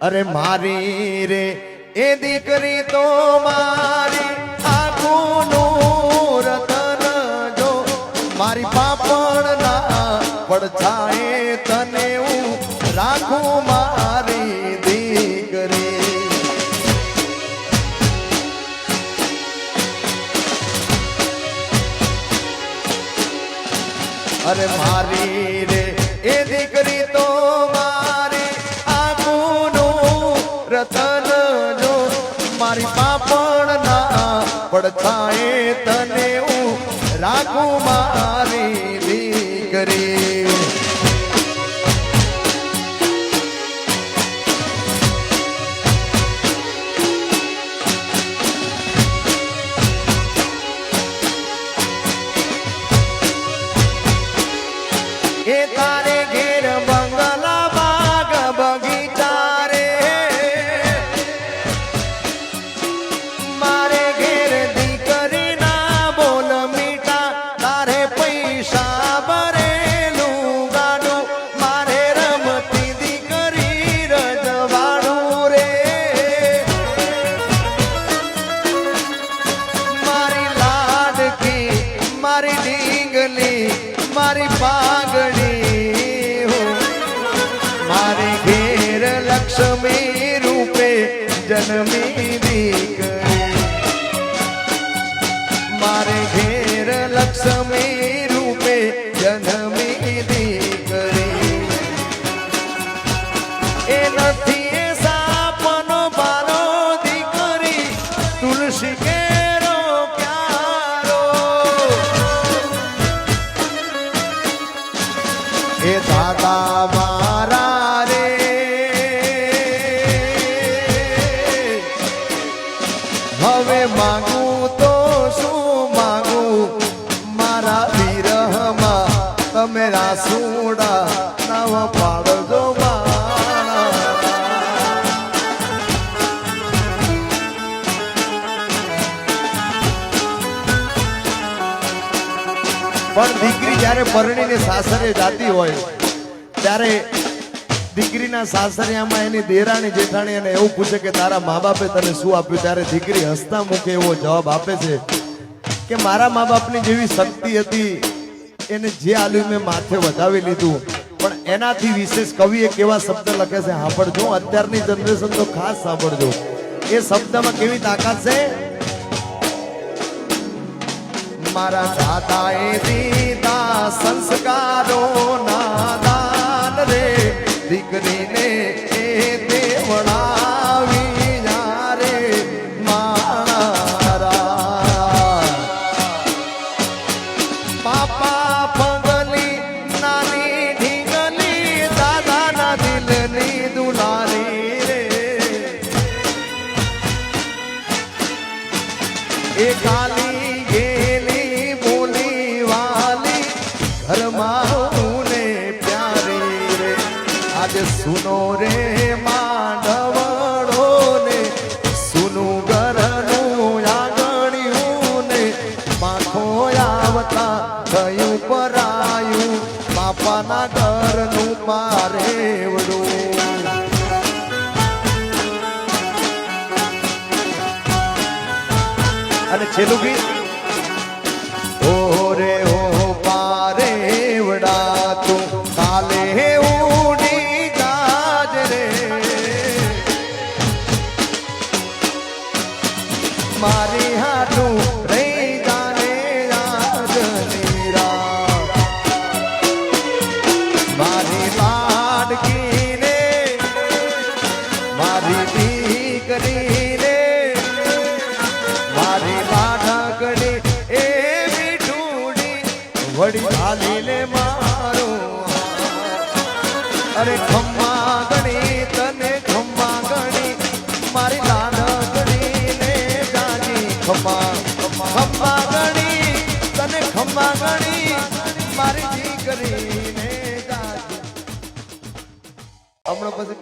અરે મારી રે એ દીકરી તો મારી આંખોનું રતન જો મારી પાપણ ના પડછાએ તને હું રાખું મારી દીકરી અરે મારી રે એ દીકરી તો મારી આંખોનું રતન જો મારી પાપણ ના પડછાએ તને હું રાખું મારી દીકરી એ તારે ઘેર બંગલા બાગ બગીચા રે મારે ઘેર દીકરી ના બોલ મીઠા તારે પૈસા ભરેલું ગાડું મારે રમતી દીકરી રજવાડું રે મારી લાડકી મારી ઢીંગલી મારી પાઘડી મારી ઘેર લક્ષ્મી રૂપે જન્મી દીકરી મારે ઘેર લક્ષ્મી રૂપે જન્મી દીકરી એ નથી એ સાપનો બારો દીકરી તુલસી કેરો ક્યારો એ દાદા મારા રે હવે માંગું તો શું માંગું મારા વિરહમાં તમે રાસુડા નવ પાડજો પણ દીકરી જ્યારે પરણીને સાસરે જાતી હોય ત્યારે દીકરીના સાસરિયામાં એની દેરાણી જેઠાણી એને એવું પૂછે કે તારા મા બાપે તને શું આપ્યું ત્યારે દીકરી હસતા મુખે એવો જવાબ આપે છે કે મારા મા બાપની જેવી શક્તિ હતી એને જે આલ્યું મેં માથે વધાવી લીધું પણ એનાથી વિશેષ કવિ એક એવા શબ્દ લખે છે સાંભળજો અત્યારની જનરેશન તો ખાસ સાંભળજો એ શબ્દમાં કેવી તાકાત છે મારા દાદાએ દીધા સંસ્કારો ના દાન રે દીકરીને એ દેવડાવી રે મારા પાપા પગલી નાની ઢીંગલી દાદાના દિલની દુલારી રે એ ખાલી સુનો રે માંડવડો ને સુનું ઘરનું આંગણિયું ને માખો આવતા થયું પરાયું બાપાના ઘરનું પારેવડું અને છેલ્લું ગીત ઓ રે ઓ પારેવડા તું કાલે મારી હાટું રહી જાને રાજની રાત મારી લાડકીને મારી દીકરીને મારી લાડકડી એ મીઠુડી વડી હાલીને મારું અરે ખમ્મા ગણી તને ખમ્મા ગણી મારી લાડકડી ખમ્મા ખમ્મા ગણી તને ખમ્મા ગણી મારી દીકરીને હમણાં પછી